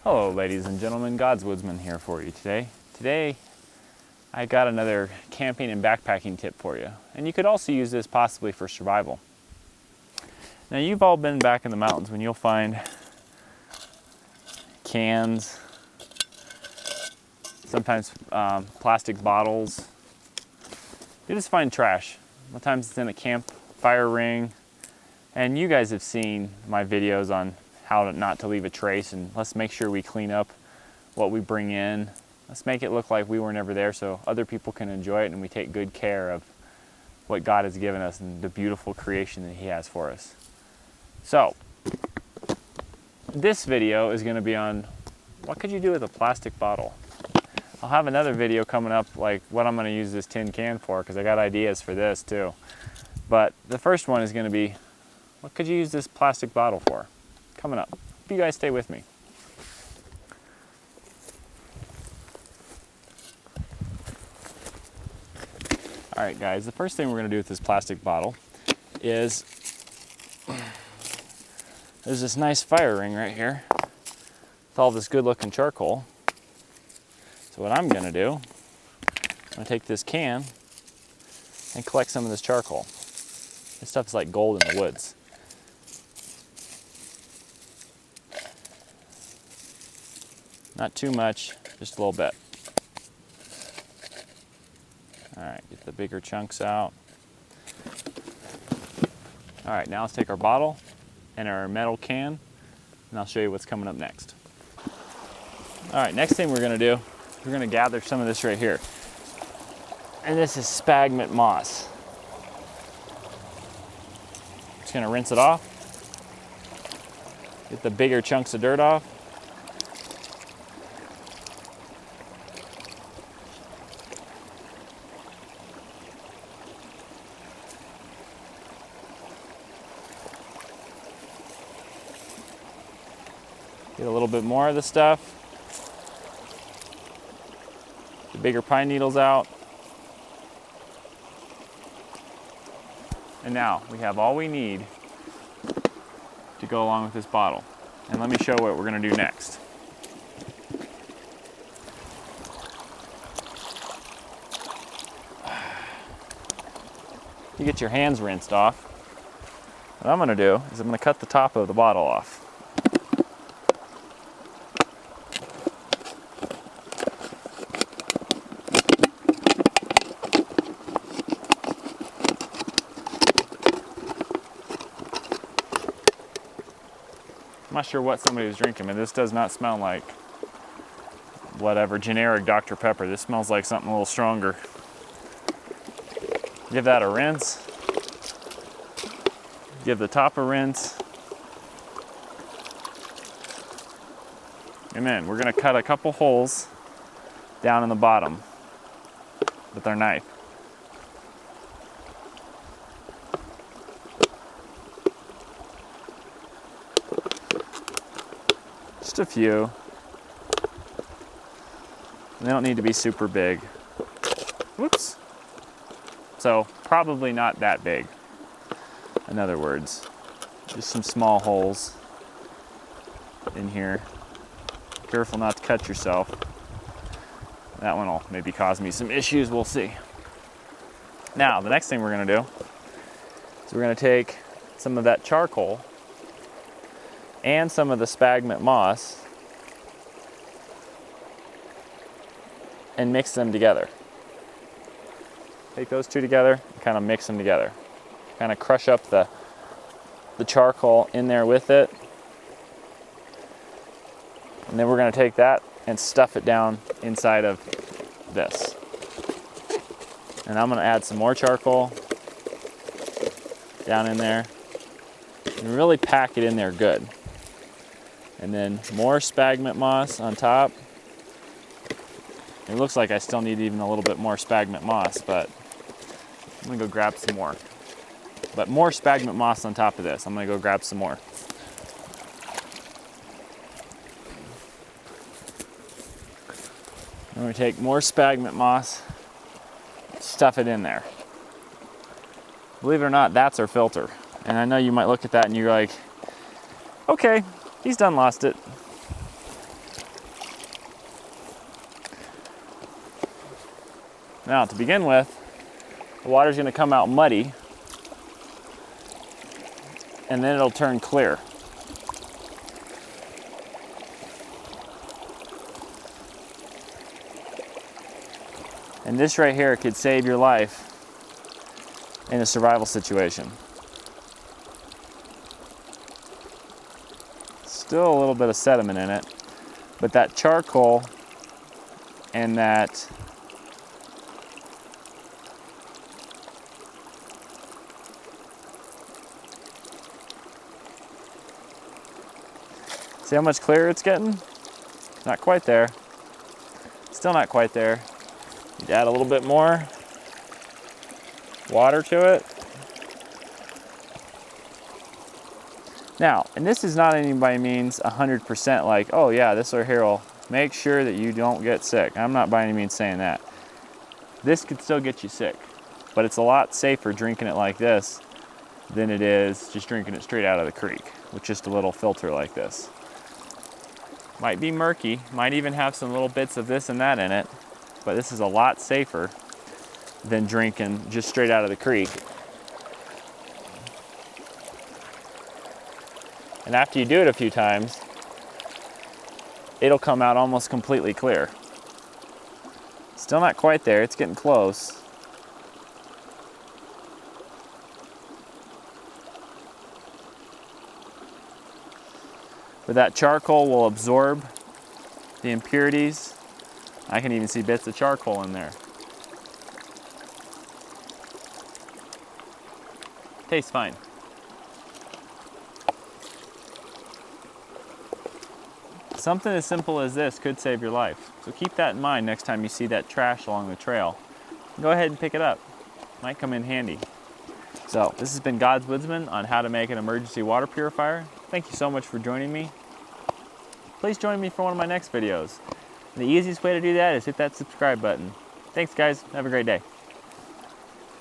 Hello ladies and gentlemen, God's Woodsman here for you today. Today I got another camping and backpacking tip for you. And you could also use this possibly for survival. Now you've all been back in the mountains when you'll find cans, sometimes plastic bottles. You just find trash. Sometimes it's in a campfire ring. And you guys have seen my videos on how not to leave a trace, and let's make sure we clean up what we bring in. Let's make it look like we were never there so other people can enjoy it and we take good care of what God has given us and the beautiful creation that He has for us. So, this video is going to be on what could you do with a plastic bottle. I'll have another video coming up like what I'm going to use this tin can for, because I got ideas for this too. But the first one is going to be, what could you use this plastic bottle for? Coming up. Hope you guys stay with me. All right, guys, the first thing we're going to do with this plastic bottle is there's this nice fire ring right here with all this good looking charcoal. So what I'm going to do, I'm going to take this can and collect some of this charcoal. This stuff is like gold in the woods. Not too much, just a little bit. All right, get the bigger chunks out. All right, now let's take our bottle and our metal can, and I'll show you what's coming up next. All right, next thing we're gonna do, we're gonna gather some of this right here. And this is sphagnum moss. Just gonna rinse it off. Get the bigger chunks of dirt off. Get a little bit more of the stuff. The bigger pine needles out. And now we have all we need to go along with this bottle. And let me show what we're going to do next. You get your hands rinsed off. What I'm going to do is I'm going to cut the top of the bottle off. I'm not sure what somebody was drinking, but this does not smell like whatever generic Dr. Pepper. This smells like something a little stronger. Give that a rinse. Give the top a rinse. And then we're going to cut a couple holes down in the bottom with our knife. Just a few. They don't need to be super big. Whoops. So probably not that big. In other words, just some small holes in here. Careful not to cut yourself. That one will maybe cause me some issues, we'll see. Now, the next thing we're gonna do is we're gonna take some of that charcoal and some of the sphagnum moss and mix them together. Take those two together and kind of mix them together. Kind of crush up the charcoal in there with it. And then we're going to take that and stuff it down inside of this. And I'm going to add some more charcoal down in there and really pack it in there good. And then more sphagnum moss on top. It looks like I still need even a little bit more sphagnum moss, but I'm gonna go grab some more. But more sphagnum moss on top of this. I'm gonna go grab some more. I'm gonna take more sphagnum moss, stuff it in there. Believe it or not, that's our filter. And I know you might look at that and you're like, okay, he's done lost it. Now, to begin with, the water's going to come out muddy, and then it'll turn clear. And this right here could save your life in a survival situation. Still a little bit of sediment in it, but that charcoal and that see how much clearer it's getting? Not quite there. Still not quite there. You'd add a little bit more water to it. Now, and this is not any by means 100% like, oh yeah, this right here will make sure that you don't get sick. I'm not by any means saying that. This could still get you sick, but it's a lot safer drinking it like this than it is just drinking it straight out of the creek with just a little filter like this. Might be murky, might even have some little bits of this and that in it, but this is a lot safer than drinking just straight out of the creek. And after you do it a few times, it'll come out almost completely clear. Still not quite there, it's getting close. But that charcoal will absorb the impurities. I can even see bits of charcoal in there. Tastes fine. Something as simple as this could save your life. So keep that in mind next time you see that trash along the trail. Go ahead and pick it up. Might come in handy. So this has been God's Woodsman on how to make an emergency water purifier. Thank you so much for joining me. Please join me for one of my next videos. And the easiest way to do that is hit that subscribe button. Thanks guys, have a great day.